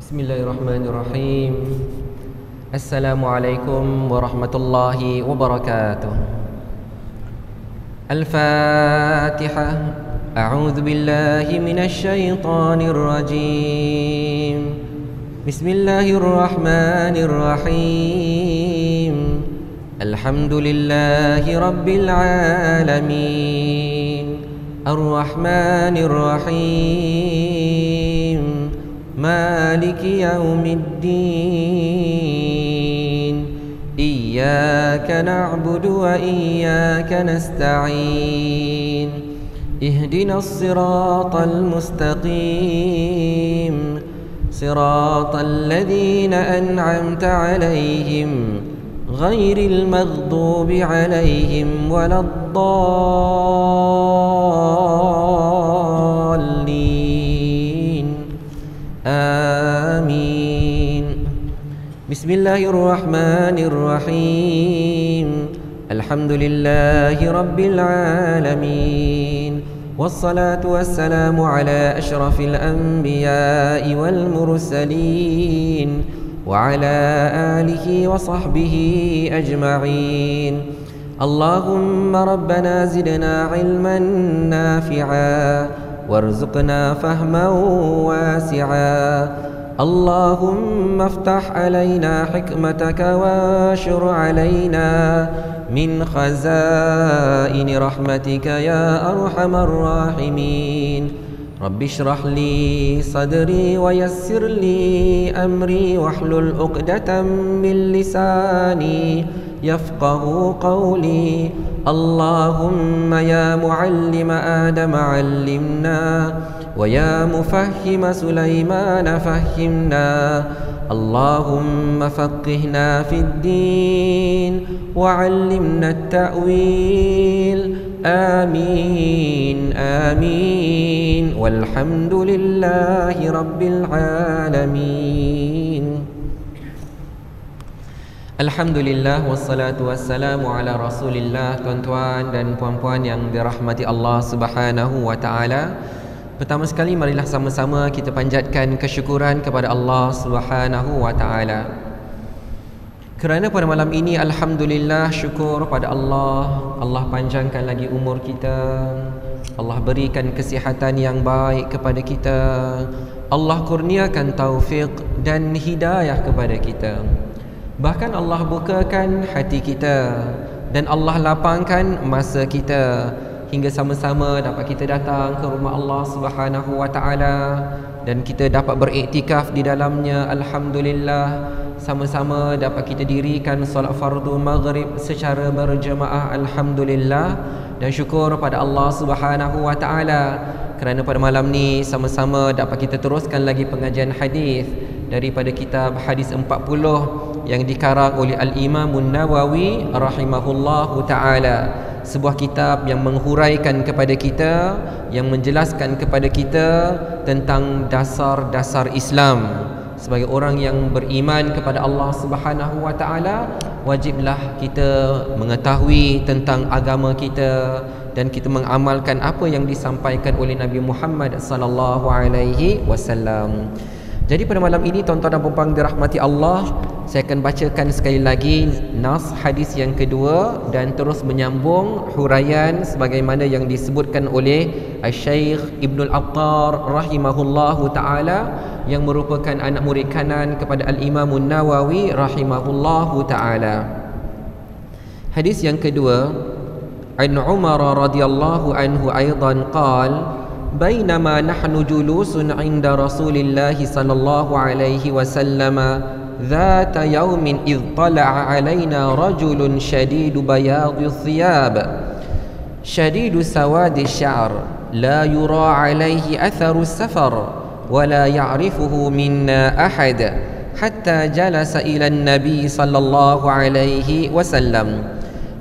Bismillahirrahmanirrahim. Assalamualaikum warahmatullahi wabarakatuh. Al-Fatihah. A'udzu billahi minasy syaithanir rajim. Bismillahirrahmanirrahim. Alhamdulillahi rabbil alamin. Ar-Rahmanir Rahim. مالك يوم الدين إياك نعبد وإياك نستعين اهدنا الصراط المستقيم صراط الذين أنعمت عليهم غير المغضوب عليهم ولا الضالين آمين. بسم الله الرحمن الرحيم. الحمد لله رب العالمين، والصلاة والسلام على أشرف الأنبياء والمرسلين وعلى آله وصحبه أجمعين. اللهم ربنا زدنا علما نافعا وارزقنا فهما واسعا. اللهم افتح علينا حكمتك واشر علينا من خزائن رحمتك يا أرحم الراحمين. رب اشرح لي صدري ويسر لي أمري واحلل عقدة من لساني يفقه قولي. اللهم يا معلم آدم علمنا ويا مفهم سليمان فهمنا. اللهم فقهنا في الدين وعلمنا التأويل. آمين آمين والحمد لله رب العالمين. Alhamdulillah, wassalatu wassalamu ala rasulillah. Tuan-tuan dan puan-puan yang dirahmati Allah subhanahu wa ta'ala, pertama sekali marilah sama-sama kita panjatkan kesyukuran kepada Allah subhanahu wa ta'ala, kerana pada malam ini alhamdulillah, syukur pada Allah, Allah panjangkan lagi umur kita, Allah berikan kesihatan yang baik kepada kita, Allah kurniakan taufik dan hidayah kepada kita. Bahkan Allah bukakan hati kita dan Allah lapangkan masa kita hingga sama-sama dapat kita datang ke rumah Allah Subhanahu wa taala dan kita dapat beriktikaf di dalamnya. Alhamdulillah, sama-sama dapat kita dirikan solat fardu maghrib secara berjemaah. Alhamdulillah, dan syukur pada Allah Subhanahu wa taala kerana pada malam ni sama-sama dapat kita teruskan lagi pengajian hadis daripada kitab Hadis 40 yang dikarang oleh Al-Imam An-Nawawi rahimahullahu ta'ala. Sebuah kitab yang menghuraikan kepada kita, yang menjelaskan kepada kita tentang dasar-dasar Islam. Sebagai orang yang beriman kepada Allah Subhanahu wa ta'ala, wajiblah kita mengetahui tentang agama kita dan kita mengamalkan apa yang disampaikan oleh Nabi Muhammad sallallahu alaihi wasallam. Jadi pada malam ini, tuan-tuan dan puan-puan dirahmati Allah, saya akan bacakan sekali lagi nas hadis yang kedua dan terus menyambung huraian sebagaimana yang disebutkan oleh Syekh Ibnul Attar rahimahullahu ta'ala, yang merupakan anak murid kanan kepada Al-Imam An-Nawawi rahimahullahu ta'ala. Hadis yang kedua, An Umar radhiyallahu anhu aidan qala: بينما نحن جلوس عند رسول الله صلى الله عليه وسلم ذات يوم إذ طلع علينا رجل شديد بياض الثياب شديد سواد الشعر لا يرى عليه أثر السفر ولا يعرفه منا أحد حتى جلس إلى النبي صلى الله عليه وسلم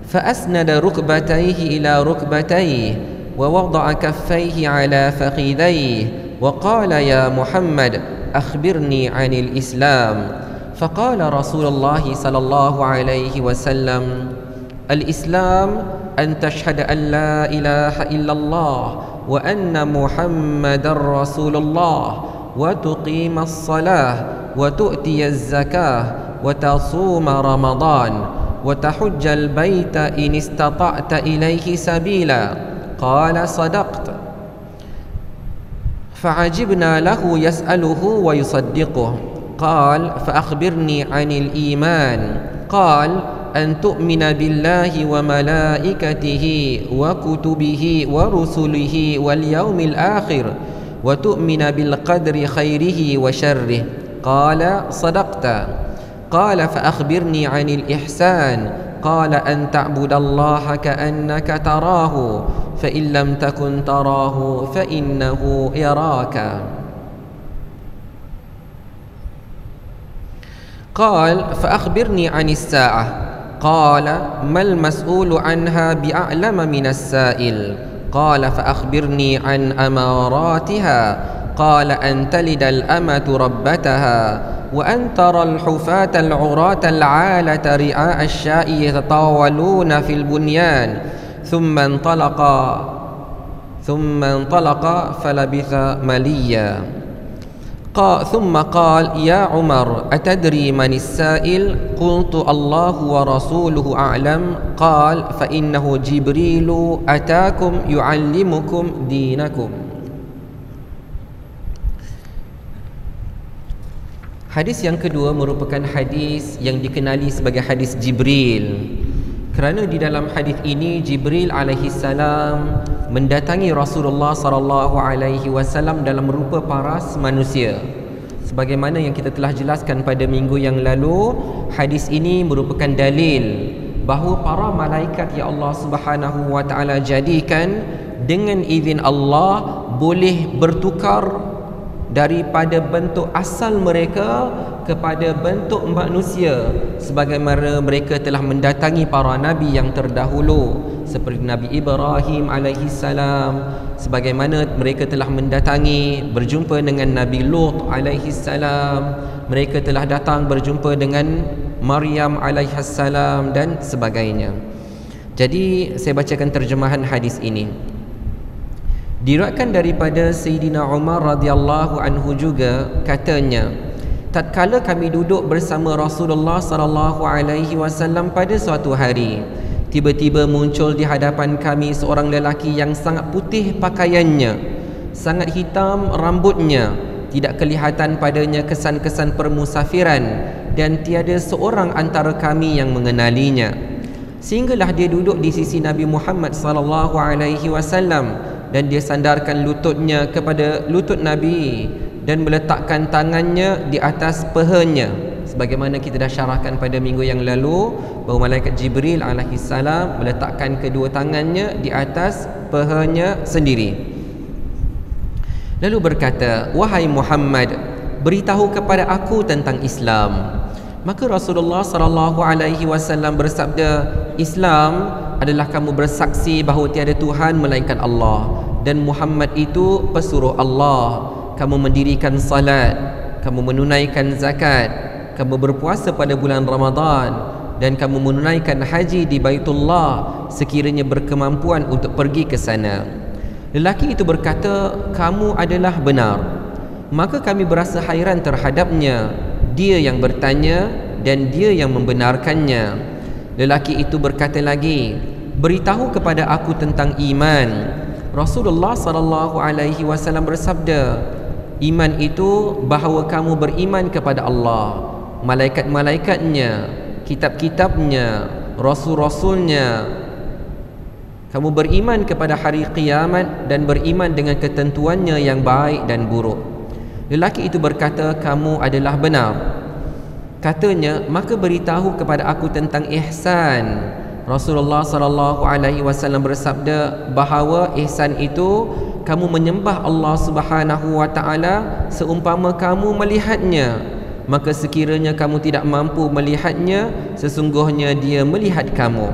فأسند ركبتيه إلى ركبتيه ووضع كفيه على فخذيه وقال: يا محمد أخبرني عن الإسلام. فقال رسول الله صلى الله عليه وسلم: الإسلام أن تشهد أن لا إله إلا الله وأن محمد رسول الله وتقيم الصلاة wa tu'tiyaz zakah wa tasuma Ramadan wa tahujjal baita in istata'ta ilaihi sabila. Qala sadaqta. Fa'ajibna lahu yas'aluhu wa yusaddiquhu. قال فأخبرني عن الإيمان قال أن تؤمن بالله وملائكته وكتبه ورسله واليوم الآخر وتؤمن بالقدر خيره وشره. قال صدقت. قال فأخبرني عن الإحسان قال أن تعبد الله كأنك تراه فإن لم تكن تراه فإنه يراك. قال فأخبرني عن الساعة قال ما المسؤول عنها بأعلم من السائل. قال فأخبرني عن أماراتها قال أن تلد الأمة ربتها وأن ترى الحفاة العراة العالة رعاء الشاء يتطاولون في البنيان ثم انطلق فلبث مليا. ثم قال يا عمر أتدري من السائل؟ قلت الله ورسوله أعلم. قال فإنه جبريل أتاكم يعلمكم دينكم. Hadis yang kedua merupakan hadis yang dikenali sebagai hadis Jibril, kerana di dalam hadis ini Jibril alaihi salam mendatangi Rasulullah sallallahu alaihi wasallam dalam rupa paras manusia. Sebagaimana yang kita telah jelaskan pada minggu yang lalu, hadis ini merupakan dalil bahawa para malaikat yang Allah Subhanahu wa taala jadikan dengan izin Allah boleh bertukar daripada bentuk asal mereka kepada bentuk manusia, sebagaimana mereka telah mendatangi para nabi yang terdahulu seperti Nabi Ibrahim alaihi salam, sebagaimana mereka telah mendatangi berjumpa dengan Nabi Lut alaihi salam, mereka telah datang berjumpa dengan Maryam alaihi salam dan sebagainya. Jadi saya bacakan terjemahan hadis ini. Diriwayatkan daripada Sayyidina Umar radhiyallahu anhu juga, katanya, tatkala kami duduk bersama Rasulullah sallallahu alaihi wasallam pada suatu hari, tiba-tiba muncul di hadapan kami seorang lelaki yang sangat putih pakaiannya, sangat hitam rambutnya, tidak kelihatan padanya kesan-kesan permusafiran, dan tiada seorang antara kami yang mengenalinya. Sehinggalah dia duduk di sisi Nabi Muhammad sallallahu alaihi wasallam, dan dia sandarkan lututnya kepada lutut Nabi dan meletakkan tangannya di atas pahanya, sebagaimana kita dah syarahkan pada minggu yang lalu bahawa malaikat Jibril alaihi salam meletakkan kedua tangannya di atas pahanya sendiri. Lalu berkata, wahai Muhammad, beritahu kepada aku tentang Islam. Maka Rasulullah sallallahu alaihi wasallam bersabda, Islam adalah kamu bersaksi bahawa tiada Tuhan melainkan Allah dan Muhammad itu pesuruh Allah, kamu mendirikan salat, kamu menunaikan zakat, kamu berpuasa pada bulan Ramadan, dan kamu menunaikan haji di Baitullah sekiranya berkemampuan untuk pergi ke sana. Lelaki itu berkata, kamu adalah benar. Maka kami berasa hairan terhadapnya, dia yang bertanya dan dia yang membenarkannya. Lelaki itu berkata lagi, beritahu kepada aku tentang iman. Rasulullah sallallahu alaihi wasallam bersabda, iman itu bahawa kamu beriman kepada Allah, malaikat-malaikatnya, kitab-kitabnya, rasul-rasulnya. Kamu beriman kepada hari kiamat dan beriman dengan ketentuannya yang baik dan buruk. Lelaki itu berkata, kamu adalah benar. Katanya, maka beritahu kepada aku tentang ihsan. Rasulullah sallallahu alaihi wasallam bersabda bahawa ihsan itu kamu menyembah Allah Subhanahu wa taala seumpama kamu melihatnya, maka sekiranya kamu tidak mampu melihatnya, sesungguhnya dia melihat kamu.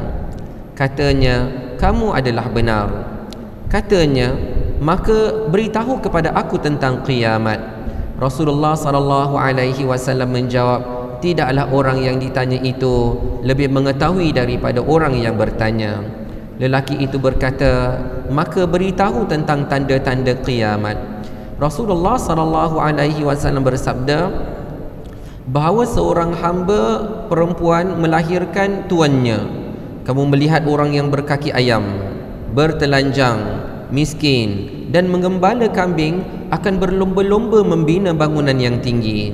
Katanya, kamu adalah benar. Katanya, maka beritahu kepada aku tentang kiamat. Rasulullah sallallahu alaihi wasallam menjawab, tidaklah orang yang ditanya itu lebih mengetahui daripada orang yang bertanya. Lelaki itu berkata, maka beritahu tentang tanda-tanda kiamat. Rasulullah sallallahu alaihi wasallam bersabda, bahawa seorang hamba perempuan melahirkan tuannya. Kamu melihat orang yang berkaki ayam, bertelanjang, miskin dan menggembala kambing akan berlomba-lomba membina bangunan yang tinggi.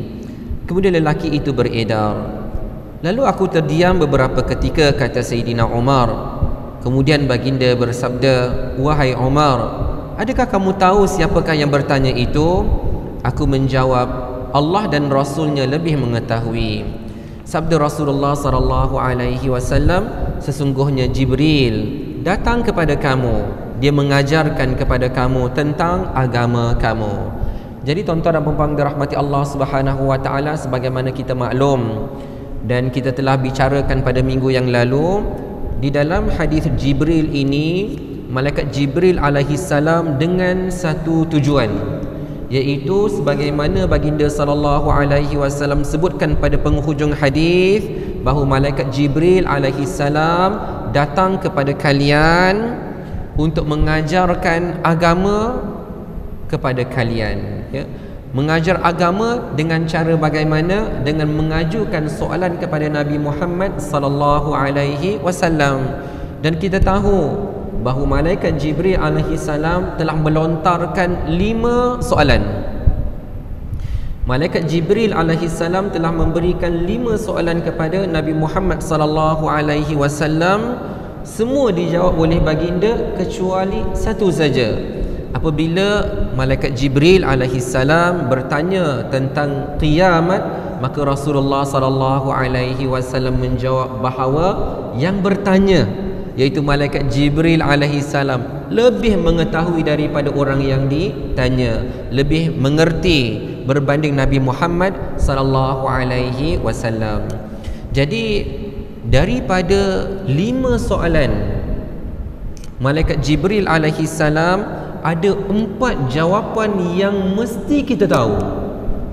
Kemudian lelaki itu beredar. Lalu aku terdiam beberapa ketika, kata Sayyidina Umar. Kemudian baginda bersabda, wahai Umar, adakah kamu tahu siapakah yang bertanya itu? Aku menjawab, Allah dan Rasulnya lebih mengetahui. Sabda Rasulullah SAW, sesungguhnya Jibril datang kepada kamu, dia mengajarkan kepada kamu tentang agama kamu. Jadi tuan-tuan dan puan-puan dirahmati Allah Subhanahu wa taala, sebagaimana kita maklum dan kita telah bicarakan pada minggu yang lalu, di dalam hadis Jibril ini, malaikat Jibril alaihi salam dengan satu tujuan, iaitu sebagaimana baginda sallallahu alaihi wasallam sebutkan pada penghujung hadis, bahawa malaikat Jibril alaihi salam datang kepada kalian untuk mengajarkan agama kepada kalian, ya. Mengajar agama dengan cara bagaimana? Dengan mengajukan soalan kepada Nabi Muhammad sallallahu alaihi wasallam. Dan kita tahu bahawa malaikat Jibril alaihi salam telah melontarkan 5 soalan. Malaikat Jibril alaihi salam telah memberikan 5 soalan kepada Nabi Muhammad sallallahu alaihi wasallam. Semua dijawab oleh baginda kecuali satu saja. Apabila malaikat Jibril alaihi salam bertanya tentang kiamat, maka Rasulullah sallallahu alaihi wasallam menjawab bahawa yang bertanya, iaitu malaikat Jibril alaihi salam, lebih mengetahui daripada orang yang ditanya, lebih mengerti berbanding Nabi Muhammad sallallahu alaihi wasallam. Jadi daripada 5 soalan malaikat Jibril alaihi salam, ada 4 jawapan yang mesti kita tahu.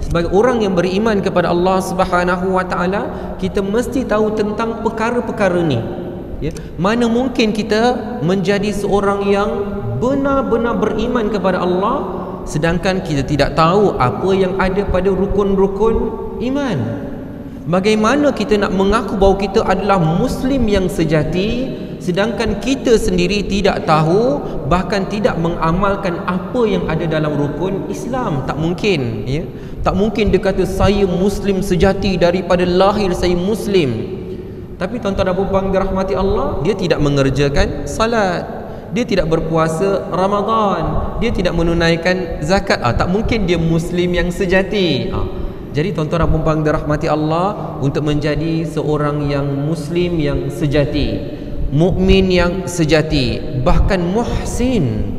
Sebagai orang yang beriman kepada Allah Subhanahu wa taala, kita mesti tahu tentang perkara-perkara ni, ya. Mana mungkin kita menjadi seorang yang benar-benar beriman kepada Allah sedangkan kita tidak tahu apa yang ada pada rukun-rukun iman. Bagaimana kita nak mengaku bahawa kita adalah Muslim yang sejati sedangkan kita sendiri tidak tahu, bahkan tidak mengamalkan apa yang ada dalam rukun Islam? Tak mungkin, ya. Tak mungkin dia kata saya Muslim sejati, daripada lahir saya Muslim, tapi tuan-tuan dan puan-puan dirahmati Allah, dia tidak mengerjakan salat, dia tidak berpuasa Ramadan, dia tidak menunaikan zakat. Tak mungkin dia Muslim yang sejati. Jadi tuan-tuan dan puan-puan dirahmati Allah, untuk menjadi seorang yang Muslim yang sejati, mukmin yang sejati, bahkan muhsin,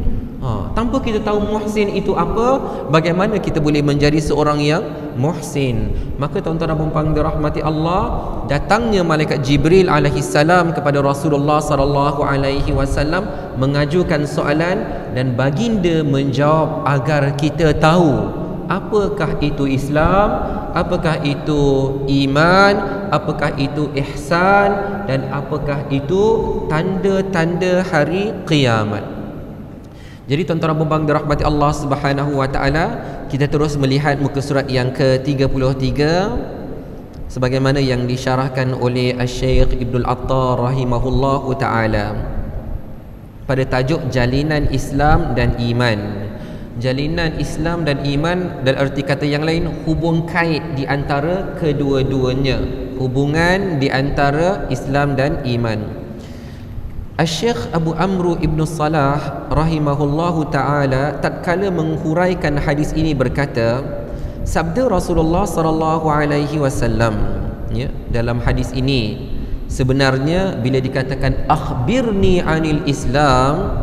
tanpa kita tahu muhsin itu apa, bagaimana kita boleh menjadi seorang yang muhsin? Maka tuan-tuan dan puan-puan dirahmati Allah, datangnya malaikat Jibril alaihi salam kepada Rasulullah sallallahu alaihi wasallam mengajukan soalan, dan baginda menjawab agar kita tahu apakah itu Islam, apakah itu iman, apakah itu ihsan, dan apakah itu tanda-tanda hari kiamat. Jadi tuan-tuan dan puan-puan dirahmati Allah Subhanahu wa taala, kita terus melihat muka surat yang ke-33 sebagaimana yang disyarahkan oleh Asy-Syaikh Ibnul Attar rahimahullahu taala pada tajuk Jalinan Islam dan Iman. Jalinan Islam dan iman, dalam erti kata yang lain, hubung kait di antara kedua-duanya, hubungan di antara Islam dan iman. Asy-Syaikh Abu Amru Ibn Salah rahimahullahu ta'ala tatkala menghuraikan hadis ini berkata, sabda Rasulullah sallallahu alaihi wasallam, ya, dalam hadis ini, sebenarnya bila dikatakan akhbirni anil Islam,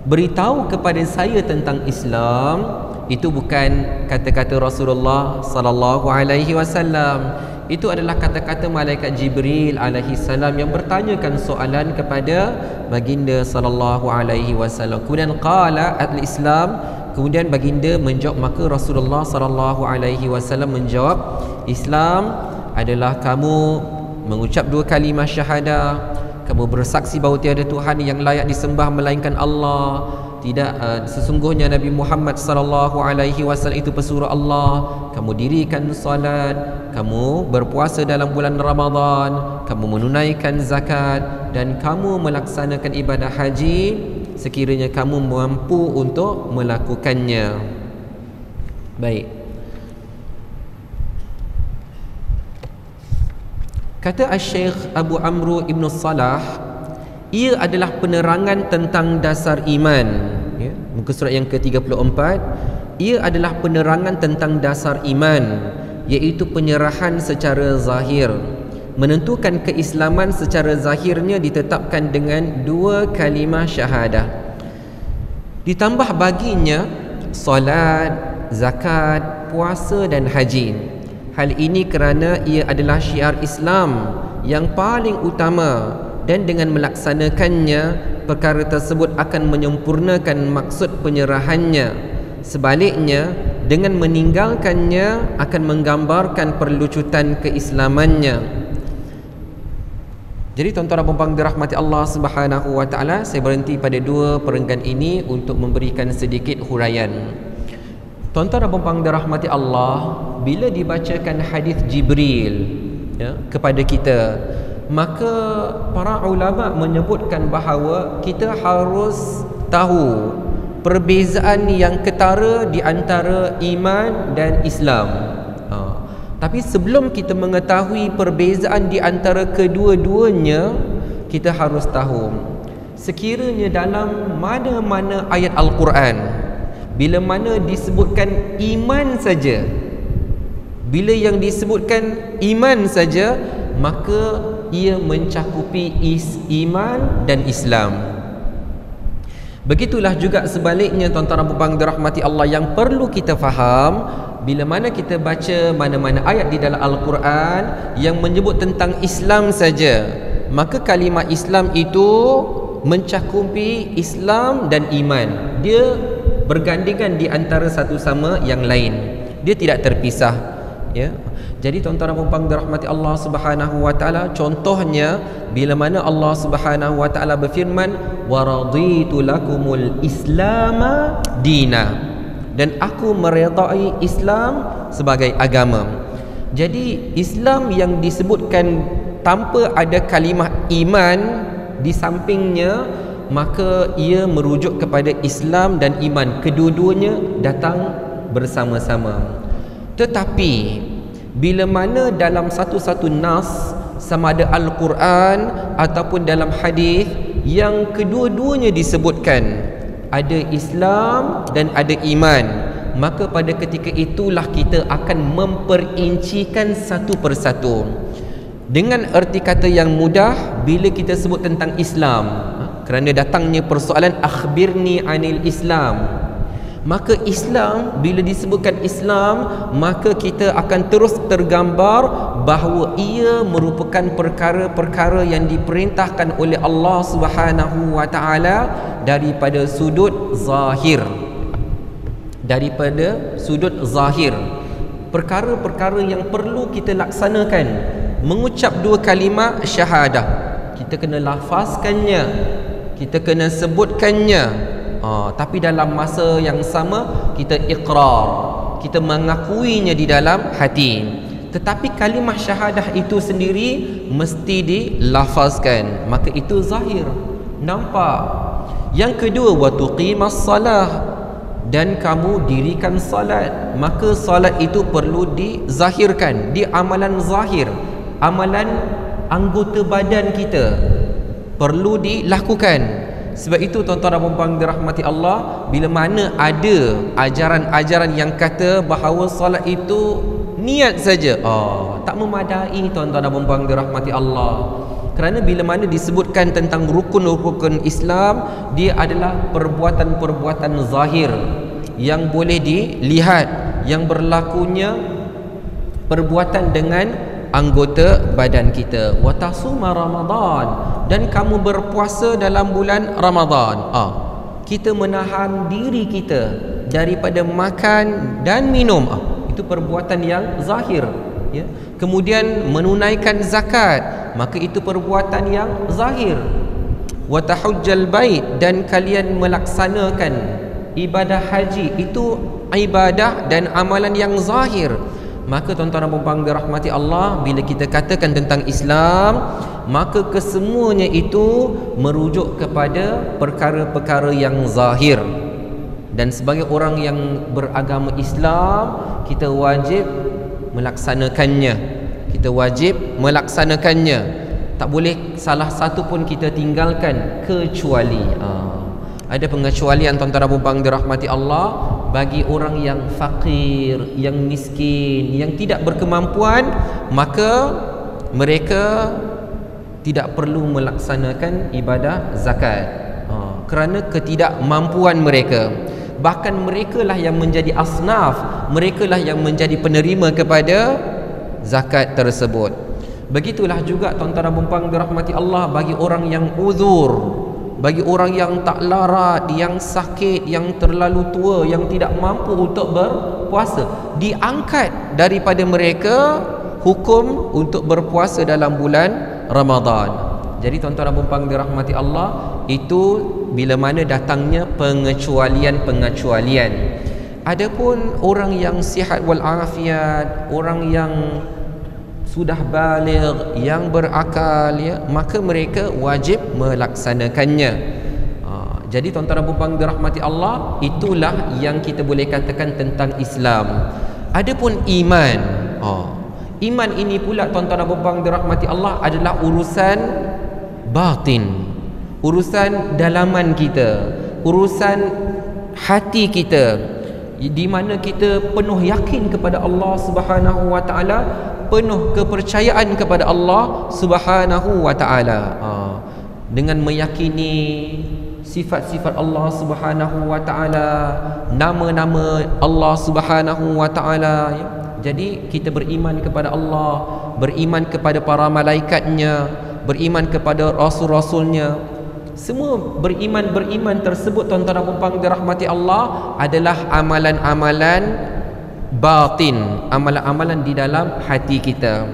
beritahu kepada saya tentang Islam, itu bukan kata-kata Rasulullah sallallahu alaihi wasallam. Itu adalah kata-kata malaikat Jibril alaihi salam yang bertanyakan soalan kepada baginda sallallahu alaihi wasallam. Kemudian qala al-Islam, kemudian baginda menjawab, maka Rasulullah sallallahu alaihi wasallam menjawab, Islam adalah kamu mengucap 2 kalimah syahadah, kamu bersaksi bahawa tiada Tuhan yang layak disembah melainkan Allah, sesungguhnya Nabi Muhammad sallallahu alaihi wasallam itu pesuruh Allah. Kamu dirikan salat, kamu berpuasa dalam bulan Ramadan, kamu menunaikan zakat, dan kamu melaksanakan ibadah haji sekiranya kamu mampu untuk melakukannya. Baik. Kata Asy-Syaikh Abu Amru Ibn Salah, ia adalah penerangan tentang dasar iman, ya, muka surat yang ke-34. Ia adalah penerangan tentang dasar iman, iaitu penyerahan secara zahir. Menentukan keislaman secara zahirnya ditetapkan dengan 2 kalimah syahadah. Ditambah baginya solat, zakat, puasa dan haji. Hal ini kerana ia adalah syiar Islam yang paling utama, dan dengan melaksanakannya perkara tersebut akan menyempurnakan maksud penyerahannya. Sebaliknya, dengan meninggalkannya akan menggambarkan perlucutan keislamannya. Jadi tuan-tuan dan puan-puan dirahmati Allah Subhanahu wa taala, saya berhenti pada 2 perenggan ini untuk memberikan sedikit huraian. Tuan-tuan dan puan-puan dirahmati Allah, bila dibacakan hadis Jibril, ya, kepada kita, maka para ulama menyebutkan bahawa kita harus tahu perbezaan yang ketara di antara iman dan Islam. Tapi sebelum kita mengetahui perbezaan di antara kedua-duanya, kita harus tahu sekiranya dalam mana-mana ayat Al-Quran, bila mana disebutkan iman saja, bila yang disebutkan iman saja, maka ia mencakupi iman dan Islam. Begitulah juga sebaliknya tuan-tuan dan puan-puan dirahmati Allah, yang perlu kita faham bila mana kita baca mana-mana ayat di dalam Al-Quran yang menyebut tentang Islam saja, maka kalimah Islam itu mencakupi Islam dan iman. Dia bergandingan di antara satu sama yang lain. Dia tidak terpisah, ya. Jadi tuan-tuan dan puan-puan dirahmati Allah Subhanahu wa taala, contohnya bila mana Allah Subhanahu wa taala berfirman, wa raditu lakumul islama dina, dan aku meredai Islam sebagai agama. Jadi Islam yang disebutkan tanpa ada kalimah iman di sampingnya, maka ia merujuk kepada Islam dan iman, kedua-duanya datang bersama-sama. Tetapi bila mana dalam satu-satu nas, sama ada Al-Quran ataupun dalam hadis, yang kedua-duanya disebutkan ada Islam dan ada iman, maka pada ketika itulah kita akan memperincikan satu persatu. Dengan erti kata yang mudah, bila kita sebut tentang Islam, kerana datangnya persoalan akhbirni anil Islam, maka Islam, bila disebutkan Islam, maka kita akan terus tergambar bahawa ia merupakan perkara-perkara yang diperintahkan oleh Allah Subhanahu wa taala daripada sudut zahir. Daripada sudut zahir, perkara-perkara yang perlu kita laksanakan, mengucap 2 kalimah syahadah, kita kena lafazkannya, kita kena sebutkannya. Tapi dalam masa yang sama kita iqrar, kita mengakuinya di dalam hati. Tetapi kalimah syahadah itu sendiri mesti dilafazkan, maka itu zahir, nampak. Yang kedua, wa tuqimas salah, dan kamu dirikan salat, maka salat itu perlu dizahirkan, di amalan zahir, amalan anggota badan kita perlu dilakukan. Sebab itu tuan-tuan dan puan-puan dirahmati Allah, bila mana ada ajaran-ajaran yang kata bahawa solat itu niat saja, tak memadai tuan-tuan dan puan-puan dirahmati Allah. Kerana bila mana disebutkan tentang rukun-rukun Islam, dia adalah perbuatan-perbuatan zahir yang boleh dilihat, yang berlakunya perbuatan dengan anggota badan kita. Wa tasuma Ramadan, dan kamu berpuasa dalam bulan Ramadan. Kita menahan diri kita daripada makan dan minum. Itu perbuatan yang zahir, ya. Kemudian menunaikan zakat, maka itu perbuatan yang zahir. wa tahujjal bait, dan kalian melaksanakan ibadah haji. Itu ibadah dan amalan yang zahir. Maka tuan-tuan dan puan-puan dirahmati Allah, bila kita katakan tentang Islam, maka kesemuanya itu merujuk kepada perkara-perkara yang zahir. Dan sebagai orang yang beragama Islam, kita wajib melaksanakannya. Kita wajib melaksanakannya. Tak boleh salah satu pun kita tinggalkan, kecuali ada pengecualian tuan-tuan dan puan-puan dirahmati Allah bagi orang yang fakir, yang miskin, yang tidak berkemampuan, maka mereka tidak perlu melaksanakan ibadah zakat kerana ketidakmampuan mereka. Bahkan merekalah yang menjadi asnaf, merekalah yang menjadi penerima kepada zakat tersebut. Begitulah juga tuan-tuan dan puan-puan dirahmati Allah bagi orang yang uzur, bagi orang yang tak larat, yang sakit, yang terlalu tua, yang tidak mampu untuk berpuasa, diangkat daripada mereka hukum untuk berpuasa dalam bulan Ramadan. Jadi tuan-tuan dan puan-puan dirahmati Allah, itu bila mana datangnya pengecualian. Adapun orang yang sihat wal afiat, orang yang sudah baligh, yang berakal, ya, maka mereka wajib melaksanakannya. Jadi tuan-tuan dan puan-puan dirahmati Allah, itulah yang kita boleh katakan tentang Islam. Adapun iman, iman ini pula tuan-tuan dan puan-puan dirahmati Allah adalah urusan batin, urusan dalaman kita, urusan hati kita, di mana kita penuh yakin kepada Allah Subhanahu wa taala, penuh kepercayaan kepada Allah Subhanahu wa taala, dengan meyakini sifat-sifat Allah Subhanahu wa taala, nama-nama Allah Subhanahu wa taala. Jadi kita beriman kepada Allah, beriman kepada para malaikatnya, beriman kepada rasul-rasulnya. Semua beriman tersebut tuan-tuan dan puan-puan dirahmati Allah adalah amalan-amalan batin, amalan-amalan di dalam hati kita.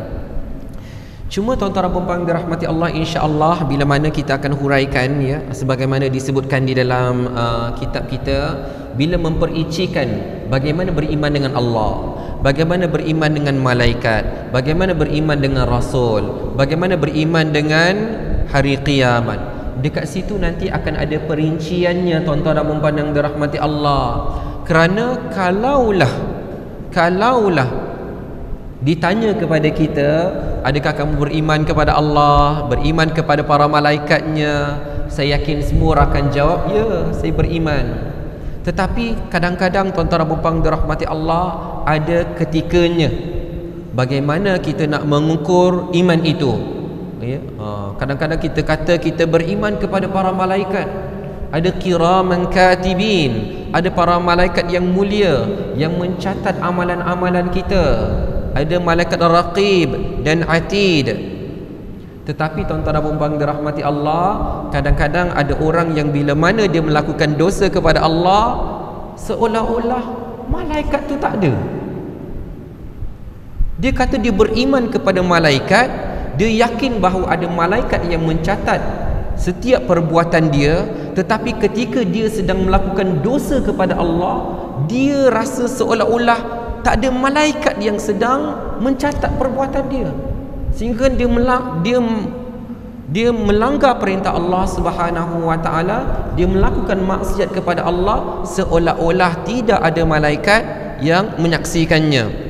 Cuma tuan-tuan dan puan-puan dirahmati Allah, insya-Allah bila mana kita akan huraikan, ya, sebagaimana disebutkan di dalam kitab kita, bila mempericikan bagaimana beriman dengan Allah, bagaimana beriman dengan malaikat, bagaimana beriman dengan rasul, bagaimana beriman dengan hari kiamat. Dekat situ nanti akan ada perinciannya tuan-tuan dan puan-puan yang dirahmati Allah. Kerana kalaulah ditanya kepada kita, adakah kamu beriman kepada Allah, beriman kepada para malaikatnya, saya yakin semua orang akan jawab, ya, saya beriman. Tetapi kadang-kadang tuan-tuan dan puan-puan dirahmati Allah, ada ketikanya bagaimana kita nak mengukur iman itu, ya. Kadang-kadang kita kata kita beriman kepada para malaikat, ada kiraman katibin, ada para malaikat yang mulia yang mencatat amalan-amalan kita, ada malaikat raqib dan atid. Tetapi tuan-tuan dan puan-puan dirahmati Allah, kadang-kadang ada orang yang bila mana dia melakukan dosa kepada Allah, seolah-olah malaikat tu tak ada. Dia kata dia beriman kepada malaikat, dia yakin bahawa ada malaikat yang mencatat setiap perbuatan dia, tetapi ketika dia sedang melakukan dosa kepada Allah, dia rasa seolah-olah tak ada malaikat yang sedang mencatat perbuatan dia, sehingga dia melanggar perintah Allah Subhanahu wa taala, dia melakukan maksiat kepada Allah, seolah-olah tidak ada malaikat yang menyaksikannya.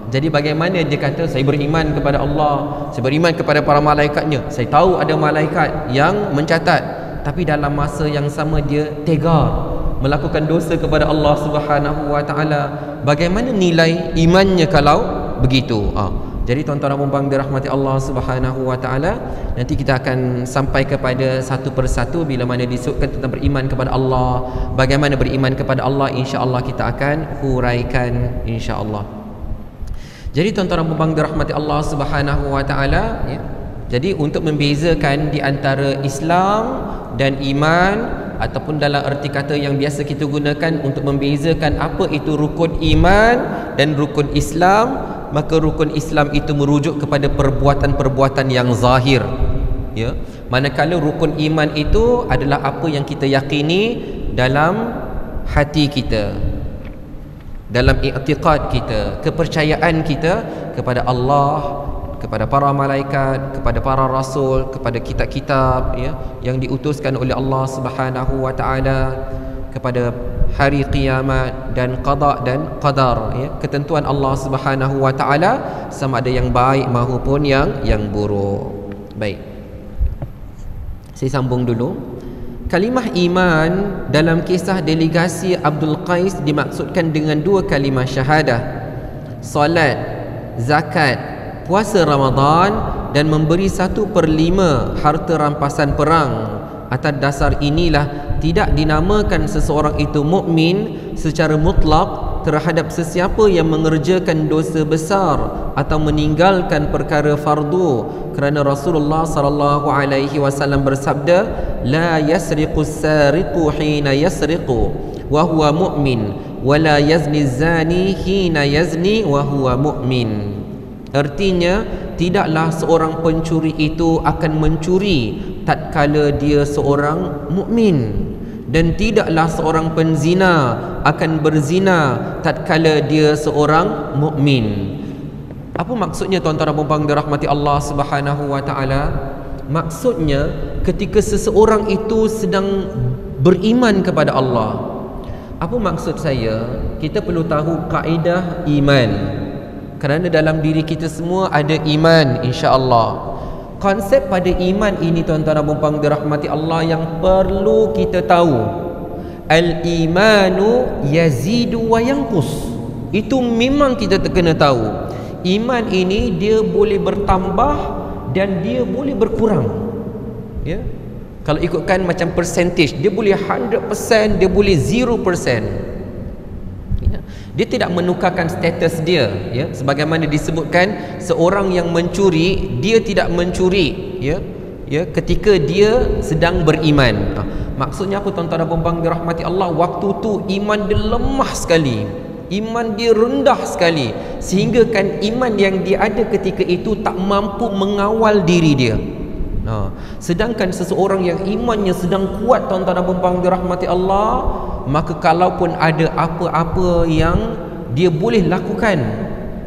Jadi bagaimana dia kata saya beriman kepada Allah, saya beriman kepada para malaikatnya, saya tahu ada malaikat yang mencatat, tapi dalam masa yang sama dia tegar melakukan dosa kepada Allah Subhanahu wa taala. Bagaimana nilai imannya kalau begitu? Jadi tuan-tuan dan puan-puan dirahmati Allah Subhanahu wa taala, nanti kita akan sampai kepada satu persatu bila mana disebutkan tentang beriman kepada Allah, bagaimana beriman kepada Allah, insya-Allah kita akan huraikan insya-Allah. Jadi tuan-tuan dan puan-puan dirahmati Allah Subhanahu wa taala, ya. Jadi untuk membezakan di antara Islam dan iman, ataupun dalam erti kata yang biasa kita gunakan untuk membezakan apa itu rukun iman dan rukun Islam, maka rukun Islam itu merujuk kepada perbuatan-perbuatan yang zahir, ya. Manakala rukun iman itu adalah apa yang kita yakini dalam hati kita, dalam i'tiqad kita, kepercayaan kita kepada Allah, kepada para malaikat, kepada para rasul, kepada kitab-kitab, ya, yang diutuskan oleh Allah Subhanahu wa taala, kepada hari kiamat dan qada dan qadar, ya, ketentuan Allah Subhanahu wa taala sama ada yang baik maupun yang buruk. Baik, saya sambung dulu. Kalimah iman dalam kisah delegasi Abdul Qais dimaksudkan dengan dua kalimah syahadah, solat, zakat, puasa Ramadan dan memberi 1/5 harta rampasan perang. Atas dasar inilah tidak dinamakan seseorang itu mukmin secara mutlak terhadap sesiapa yang mengerjakan dosa besar atau meninggalkan perkara fardu, kerana Rasulullah sallallahu alaihi wasallam bersabda, la yasriqu as-sariqu hina yasriqu wa huwa mu'min wa la yazni az-zani hina yazni wa huwa mu'min. Artinya, tidaklah seorang pencuri itu akan mencuri tatkala dia seorang mukmin, dan tidaklah seorang penzina akan berzina tatkala dia seorang mukmin. Apa maksudnya tuan-tuan dan puan-puan dirahmati Allah Subhanahu wa taala? Maksudnya ketika seseorang itu sedang beriman kepada Allah. Apa maksud saya? Kita perlu tahu kaedah iman, kerana dalam diri kita semua ada iman, insya-Allah. Konsep pada iman ini tuan-tuan dan puan-puan dirahmati Allah yang perlu kita tahu. Al-imanu yazidu wa yanqus. Itu memang kita kena tahu. Iman ini dia boleh bertambah dan dia boleh berkurang. Ya. Kalau ikutkan macam percentage, dia boleh 100%, dia boleh 0%. Dia tidak menukarkan status dia, ya, sebagaimana disebutkan seorang yang mencuri, dia tidak mencuri, ya, ketika dia sedang beriman. Maksudnya apa tuan-tuan dan puan-puan dirahmati Allah? Waktu tu iman dia lemah sekali, iman dia rendah sekali, sehingga kan iman yang dia ada ketika itu tak mampu mengawal diri dia. Sedangkan seseorang yang imannya sedang kuat tuan-tuan dan puan-puan dirahmati Allah, maka kalaupun ada apa-apa yang dia boleh lakukan,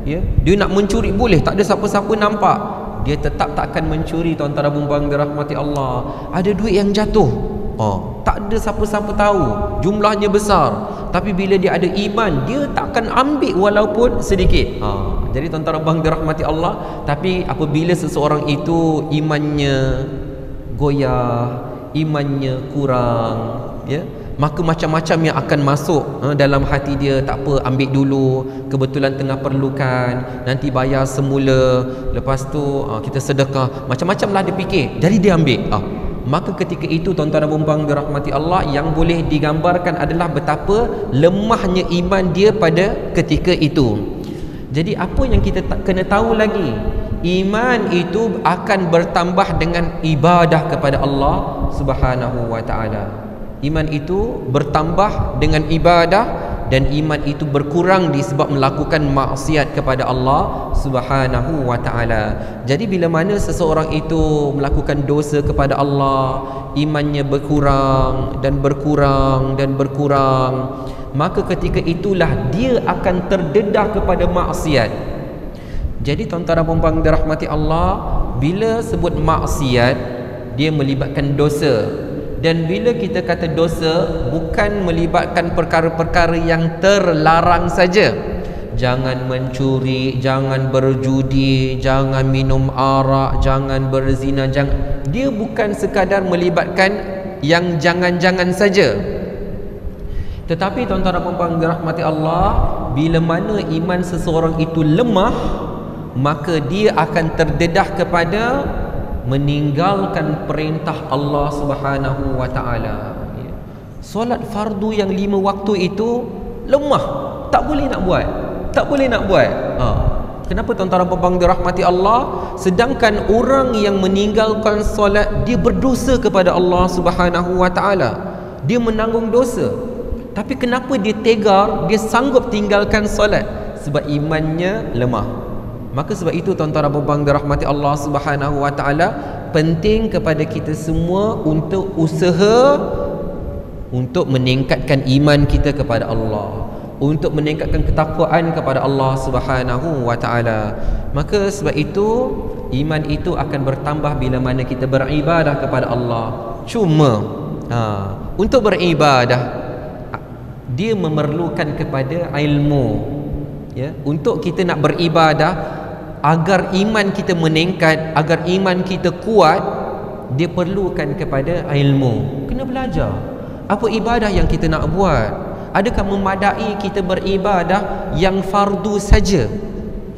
ya, dia nak mencuri boleh, tak ada siapa-siapa nampak, dia tetap tak akan mencuri tuan-tuan dan puan-puan dirahmati Allah. Ada duit yang jatuh, tak ada siapa-siapa tahu, jumlahnya besar, tapi bila dia ada iman, dia tak akan ambil walaupun sedikit. Jadi tuan-tuan dan puan dirahmati Allah, tapi apabila seseorang itu imannya goyah, imannya kurang, ya, maka macam-macam yang akan masuk dalam hati dia. Tak apa, ambil dulu, kebetulan tengah perlukan, nanti bayar semula, lepas tu kita sedekah, macam-macam lah dia fikir, jadi dia ambil. Maka ketika itu tuan-tuan dan puan dirahmati Allah, yang boleh digambarkan adalah betapa lemahnya iman dia pada ketika itu. Jadi apa yang kita kena tahu lagi, iman itu akan bertambah dengan ibadah kepada Allah Subhanahu wa taala. Iman itu bertambah dengan ibadah, dan iman itu berkurang disebab melakukan maksiat kepada Allah Subhanahu wa taala. Jadi bila mana seseorang itu melakukan dosa kepada Allah, imannya berkurang dan berkurang dan berkurang, maka ketika itulah dia akan terdedah kepada maksiat. Jadi tuan-tuan dan puan-puan dirahmati Allah, bila sebut maksiat, dia melibatkan dosa. Dan bila kita kata dosa, bukan melibatkan perkara-perkara yang terlarang saja. Jangan mencuri, jangan berjudi, jangan minum arak, jangan berzina, jangan. Dia bukan sekadar melibatkan yang jangan-jangan saja. Tetapi tuan-tuan dan puan-puan dirahmati Allah, bila mana iman seseorang itu lemah, maka dia akan terdedah kepada meninggalkan perintah Allah Subhanahu wa taala. Solat fardu yang 5 waktu itu lemah, tak boleh nak buat, tak boleh nak buat. Kenapa tuan-tuan dan puan-puan dirahmati Allah? Sedangkan orang yang meninggalkan solat, dia berdosa kepada Allah Subhanahu wa taala, dia menanggung dosa. Tapi kenapa dia tegar, dia sanggup tinggalkan solat? Sebab imannya lemah. Maka sebab itu tuan-tuan dan puan-puan dirahmati Allah Subhanahu wa taala, penting kepada kita semua untuk usaha untuk meningkatkan iman kita kepada Allah, untuk meningkatkan ketakwaan kepada Allah Subhanahu wa taala. Maka sebab itu iman itu akan bertambah bila mana kita beribadah kepada Allah. Cuma untuk beribadah dia memerlukan kepada ilmu, ya. Untuk kita nak beribadah agar iman kita meningkat, agar iman kita kuat, dia perlukan kepada ilmu. Kena belajar apa ibadah yang kita nak buat. Adakah memadai kita beribadah yang fardu saja?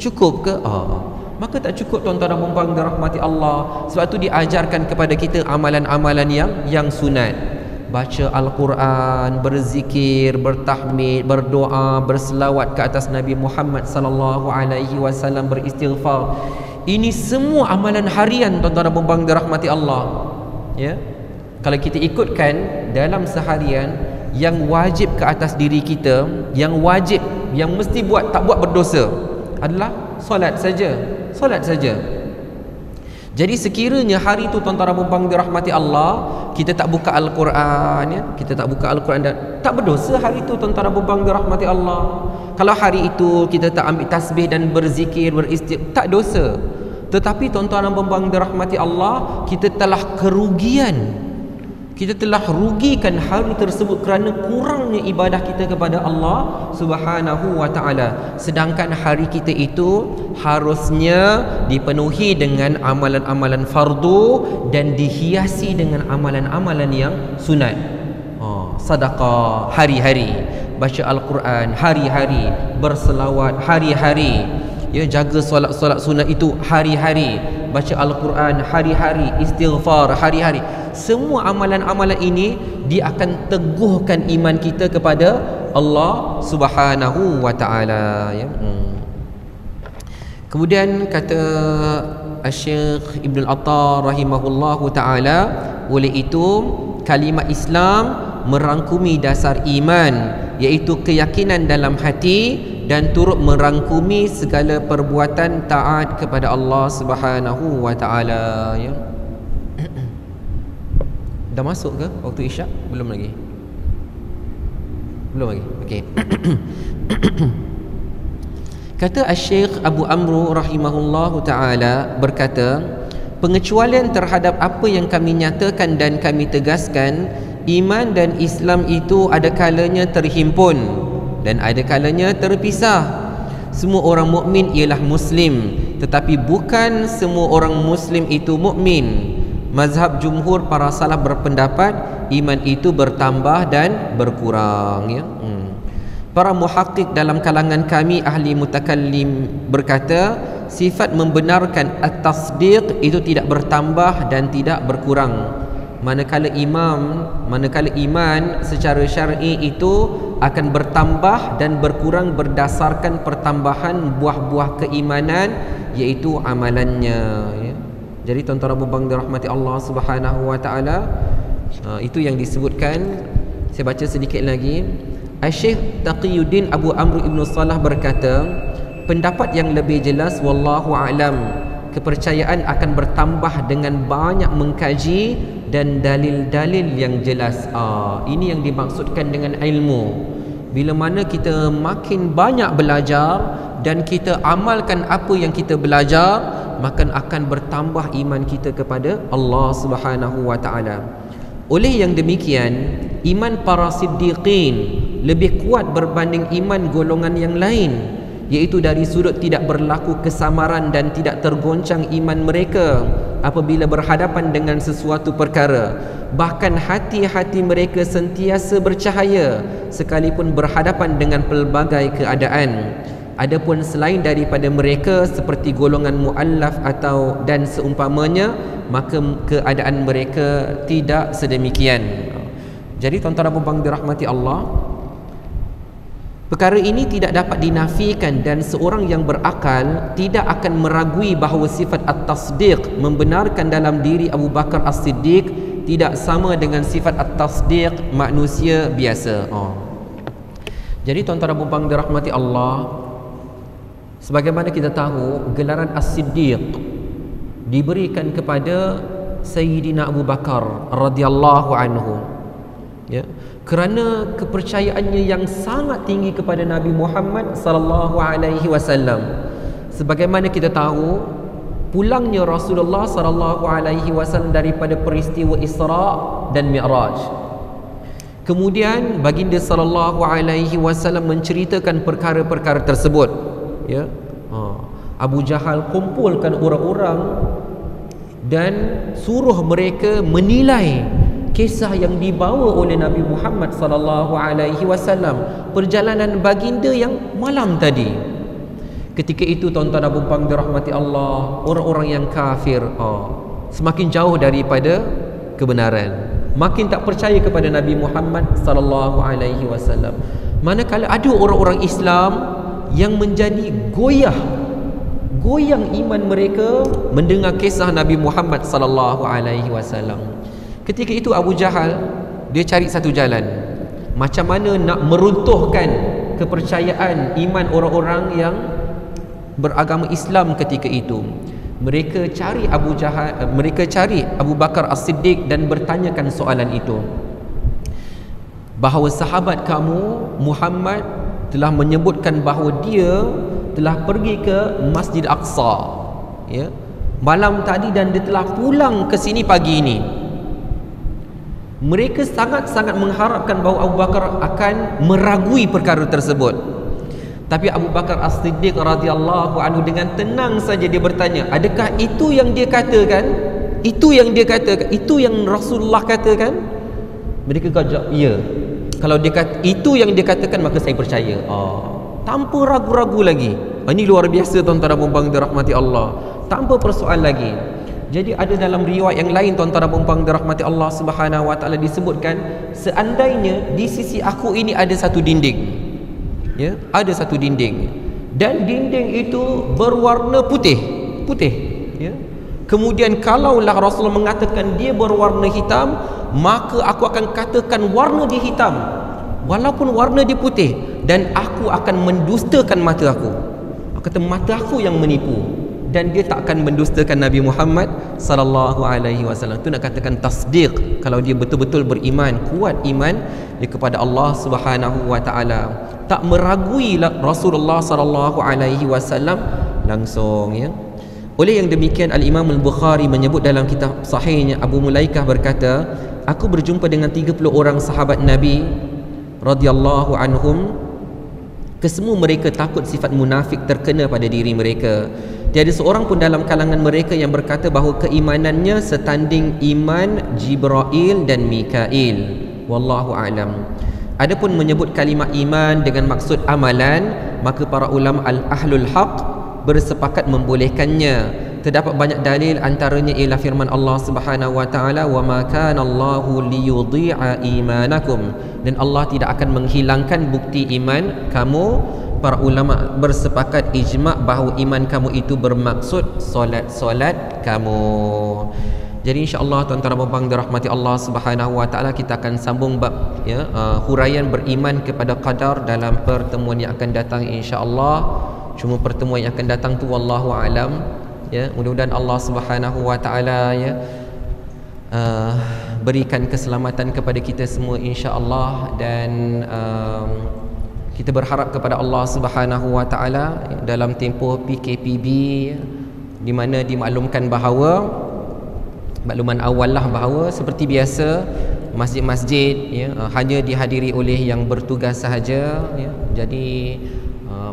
Cukup ke? Maka tak cukup tuan-tuan dan puan-puan dirahmati Allah. Sebab tu diajarkan kepada kita amalan-amalan yang sunat. Baca Al-Quran, berzikir, bertahmid, berdoa, berselawat ke atas Nabi Muhammad sallallahu alaihi wasallam, beristighfar. Ini semua amalan harian tuan-tuan dan puan-puan dirahmati Allah. Ya. Kalau kita ikutkan dalam seharian, yang wajib ke atas diri kita, yang wajib, yang mesti buat, tak buat berdosa, adalah solat saja. Solat saja. Jadi sekiranya hari itu tuan-tuan dan puan-puan dirahmati Allah, kita tak buka Al-Quran, ya, kita tak buka Al-Quran, dan tak berdosa hari itu tuan-tuan dan puan-puan dirahmati Allah. Kalau hari itu kita tak ambil tasbih dan berzikir, beristighfar, tak dosa. Tetapi tuan-tuan dan puan-puan dirahmati Allah, kita telah kerugian, kita telah rugikan hari tersebut kerana kurangnya ibadah kita kepada Allah Subhanahu wa taala. Sedangkan hari kita itu harusnya dipenuhi dengan amalan-amalan fardu dan dihiasi dengan amalan-amalan yang sunat. Sedekah hari-hari, baca Al-Quran hari-hari, berselawat hari-hari, ya, jaga solat-solat sunat itu hari-hari, baca Al-Quran hari-hari, istighfar hari-hari. Semua amalan-amalan ini dia akan teguhkan iman kita kepada Allah Subhanahu wa taala, ya. Kemudian kata Syekh Ibn Al-Attar rahimahullahu taala, oleh itu kalimat Islam merangkumi dasar iman, iaitu keyakinan dalam hati dan turut merangkumi segala perbuatan taat kepada Allah Subhanahu wa taala, ya. Dah masuk ke waktu isyak? Belum lagi. Belum lagi. Okey. Kata Syekh Abu Amru rahimahullahu taala berkata, pengecualian terhadap apa yang kami nyatakan dan kami tegaskan, iman dan Islam itu ada kalanya terhimpun dan ada kalanya terpisah. Semua orang mukmin ialah muslim, tetapi bukan semua orang muslim itu mukmin. Mazhab jumhur para salaf berpendapat iman itu bertambah dan berkurang, ya. Para muhakkik dalam kalangan kami ahli mutakallim berkata, sifat membenarkan at-tasdiq itu tidak bertambah dan tidak berkurang. Manakala iman secara syar'i itu akan bertambah dan berkurang berdasarkan pertambahan buah-buah keimanan, iaitu amalannya, ya. Jadi tuan-tuan dan puan-puan dirahmati Allah Subhanahu wa taala, itu yang disebutkan. Saya baca sedikit lagi. Syekh Taqiyuddin Abu Amr Ibn Salah berkata, pendapat yang lebih jelas wallahu a'lam, kepercayaan akan bertambah dengan banyak mengkaji dan dalil-dalil yang jelas. Ini yang dimaksudkan dengan ilmu. Bila mana kita makin banyak belajar dan kita amalkan apa yang kita belajar, maka akan bertambah iman kita kepada Allah Subhanahu wa taala. Oleh yang demikian, iman para siddiqin lebih kuat berbanding iman golongan yang lain, iaitu dari sudut tidak berlaku kesamaran dan tidak tergoncang iman mereka apabila berhadapan dengan sesuatu perkara. Bahkan hati-hati mereka sentiasa bercahaya sekalipun berhadapan dengan pelbagai keadaan. Adapun selain daripada mereka seperti golongan muallaf atau dan seumpamanya, maka keadaan mereka tidak sedemikian. Jadi tuan-tuan dan puan-puan dirahmati Allah, perkara ini tidak dapat dinafikan dan seorang yang berakal tidak akan meragui bahawa sifat at-tasdiq membenarkan dalam diri Abu Bakar As-Siddiq tidak sama dengan sifat at-tasdiq manusia biasa. Jadi tuan-tuan dan puan-puan dirahmati Allah, Sebagaimana kita tahu, gelaran As-Siddiq diberikan kepada Sayyidina Abu Bakar radhiyallahu anhu, ya, kerana kepercayaannya yang sangat tinggi kepada Nabi Muhammad sallallahu alaihi wasallam. Sebagaimana kita tahu, pulangnya Rasulullah sallallahu alaihi wasallam daripada peristiwa Isra dan Mi'raj. Kemudian baginda sallallahu alaihi wasallam menceritakan perkara-perkara tersebut, ya. Abu Jahal kumpulkan orang-orang dan suruh mereka menilai kisah yang dibawa oleh Nabi Muhammad sallallahu alaihi wasallam, perjalanan baginda yang malam tadi. Ketika itu tuan-tuan dan puan-puan dirahmati Allah, orang-orang yang kafir semakin jauh daripada kebenaran, makin tak percaya kepada Nabi Muhammad sallallahu alaihi wasallam. Manakala ada orang-orang Islam yang menjadi goyang iman mereka mendengar kisah Nabi Muhammad sallallahu alaihi wasallam. Ketika itu Abu Jahal dia cari satu jalan, macam mana nak meruntuhkan kepercayaan iman orang-orang yang beragama Islam ketika itu. Mereka cari Abu Bakar As-Siddiq dan bertanyakan soalan itu, bahawa sahabat kamu Muhammad telah menyebutkan bahawa dia telah pergi ke Masjid Aqsa, ya, malam tadi, dan dia telah pulang ke sini pagi ini. Mereka sangat-sangat mengharapkan bahawa Abu Bakar akan meragui perkara tersebut. Tapi Abu Bakar As-Siddiq radhiyallahu anhu dengan tenang saja dia bertanya, adakah itu yang dia katakan? Itu yang dia katakan? Itu yang Rasulullah katakan? Mereka jawab, ya. Kalau dia kata itu yang dia katakan, maka saya percaya. Tanpa ragu-ragu lagi. Ini luar biasa tuan-tuan dan puan-puan dirahmati Allah. Tanpa persoalan lagi. Jadi ada dalam riwayat yang lain tuan-tuan dan puan-puan dirahmati Allah Subhanahu wa taala disebutkan, seandainya di sisi aku ini ada satu dinding, ya, ada satu dinding, dan dinding itu berwarna putih, ya. Kemudian kalaulah Rasulullah mengatakan dia berwarna hitam, maka aku akan katakan warna dia hitam walaupun warna dia putih, dan aku akan mendustakan mata aku. Aku kata mata aku yang menipu, dan dia tak akan mendustakan Nabi Muhammad sallallahu alaihi wasallam. Itu nak katakan tasdiq, kalau dia betul-betul beriman, kuat iman dia kepada Allah Subhanahu wa taala, tak meragui Rasulullah sallallahu alaihi wasallam langsung, ya. Oleh yang demikian, Al-Imam Al-Bukhari menyebut dalam kitab sahihnya, Abu Mulaikah berkata, aku berjumpa dengan 30 orang sahabat Nabi radhiyallahu anhum, kesemua mereka takut sifat munafik terkena pada diri mereka. Tiada seorang pun dalam kalangan mereka yang berkata bahawa keimanannya setanding iman Jibril dan Mikail. Wallahu a'lam. Adapun menyebut kalimat iman dengan maksud amalan, maka para ulama al-ahlul haq bersepakat membolehkannya. Terdapat banyak dalil, antaranya ialah firman Allah Subhanahu wa taala, wa ma kana Allahu liyudhi'a imanakum, dan Allah tidak akan menghilangkan bukti iman kamu. Para ulama bersepakat ijma' bahawa iman kamu itu bermaksud solat-solat kamu. Jadi insya-Allah tuan-tuan dan puan-puan dirahmati Allah Subhanahu wa taala, kita akan sambung bab, ya, huraian beriman kepada qadar dalam pertemuan yang akan datang insya-Allah. Cuma pertemuan yang akan datang tu wallahu alam, ya, mudah-mudahan Allah Subhanahu wa taala, ya, berikan keselamatan kepada kita semua insya-Allah, dan kita berharap kepada Allah Subhanahu wa taala dalam tempoh PKPB, di mana dimaklumkan bahawa makluman awal lah bahawa seperti biasa masjid-masjid, ya, hanya dihadiri oleh yang bertugas sahaja, ya. Jadi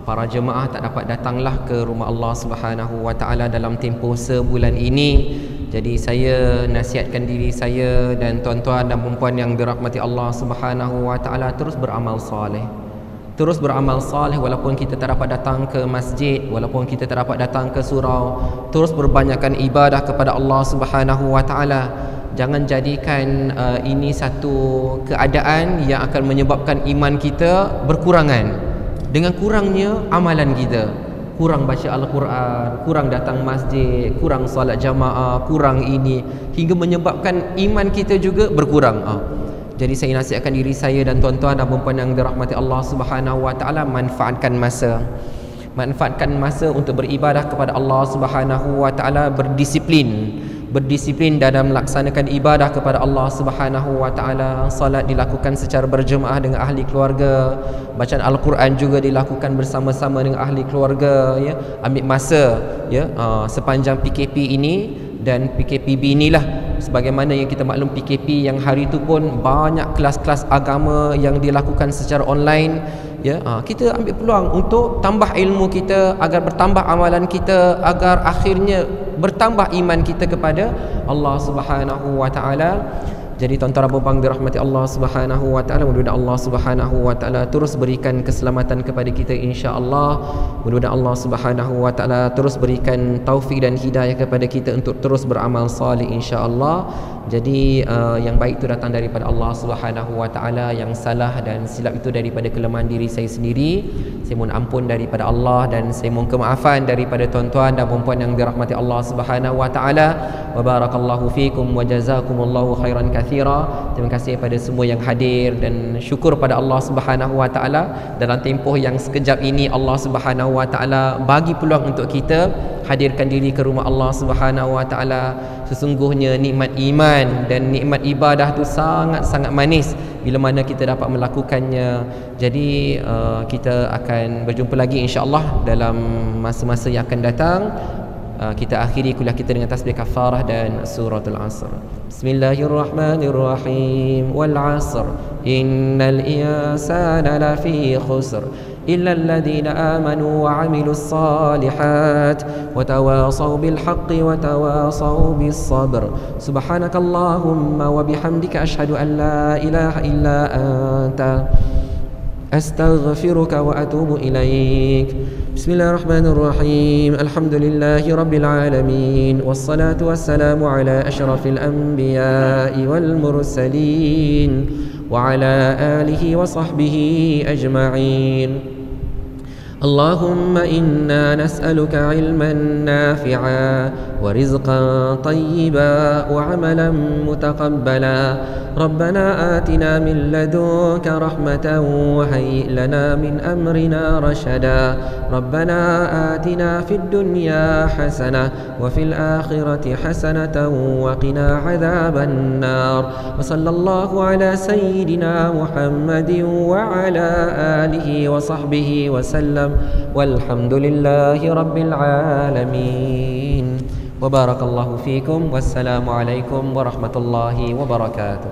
para jemaah tak dapat datanglah ke rumah Allah Subhanahu wa taala dalam tempoh sebulan ini. Jadi saya nasihatkan diri saya dan tuan-tuan dan puan-puan yang dirahmati Allah Subhanahu wa taala, terus beramal soleh. Terus beramal soleh walaupun kita tak dapat datang ke masjid, walaupun kita tak dapat datang ke surau. Terus berbanyakkan ibadah kepada Allah Subhanahu wa taala. Jangan jadikan ini satu keadaan yang akan menyebabkan iman kita berkurangan. Dengan kurangnya amalan kita, kurang baca Al-Quran, kurang datang masjid, kurang solat jamaah, kurang ini, hingga menyebabkan iman kita juga berkurang. Jadi saya nasihatkan diri saya dan tuan-tuan dan puan-puan yang dirahmati Allah Subhanahu wa taala, manfaatkan masa. Manfaatkan masa untuk beribadah kepada Allah Subhanahu wa taala, berdisiplin dalam melaksanakan ibadah kepada Allah Subhanahu wa taala. Salat dilakukan secara berjemaah dengan ahli keluarga, bacaan al-Quran juga dilakukan bersama-sama dengan ahli keluarga, ya. Ambil masa, ya, sepanjang PKP ini dan PKPB inilah, sebagaimana yang kita maklum PKP yang hari itu pun banyak kelas-kelas agama yang dilakukan secara online, ya. Kita ambil peluang untuk tambah ilmu kita agar bertambah amalan kita, agar akhirnya bertambah iman kita kepada Allah Subhanahu wa taala. Jadi tuan-tuan dan puan-puan dirahmati Allah Subhanahu wa taala, mudah-mudahan Allah Subhanahu wa taala terus berikan keselamatan kepada kita insya-Allah. Mudah-mudahan Allah Subhanahu wa taala terus berikan taufik dan hidayah kepada kita untuk terus beramal salih insya-Allah. Jadi yang baik itu datang daripada Allah Subhanahu wa taala, yang salah dan silap itu daripada kelemahan diri saya sendiri. Saya mohon ampun daripada Allah dan saya mohon kemaafan daripada tuan-tuan dan puan-puan yang dirahmati Allah Subhanahu wa taala. Wa barakallahu fikum wa jazakumullahu khairan katsira. Terima kasih kepada semua yang hadir dan syukur pada Allah Subhanahu wa taala dalam tempoh yang sekejap ini Allah Subhanahu wa taala bagi peluang untuk kita hadirkan diri ke rumah Allah Subhanahu wa taala. Sesungguhnya nikmat iman dan nikmat ibadah tu sangat-sangat manis bila mana kita dapat melakukannya. Jadi kita akan berjumpa lagi insya-Allah dalam masa-masa yang akan datang. Kita akhiri kuliah kita dengan tasbih kafarah dan suratul asr. Bismillahirrahmanirrahim. Wal asr innal insana lafi khusr illa alladhina amanu wa 'amilus salihat wa tawasaw bil haqqi wa tawasaw bis sabr. Subhanakallahumma wa bihamdika asyhadu an la ilaha illa anta astaghfiruka wa atubu ilaik. Bismillahirrahmanirrahim. Alhamdulillahi rabbil alamin, wassalatu wassalamu ala asyrafil anbiya'i wal mursalin wa ala alihi wa sahbihi ajma'in. اللهم إنا نسألك علما نافعا ورزقا طيبا وعملا متقبلا. ربنا آتنا من لدنك رحمة وهيئ لنا من أمرنا رشدا. ربنا آتنا في الدنيا حسنة وفي الآخرة حسنة وقنا عذاب النار. وصلى الله على سيدنا محمد وعلى آله وصحبه وسلم. والحمد لله رب العالمين. وبارك الله فيكم والسلام عليكم ورحمة الله وبركاته.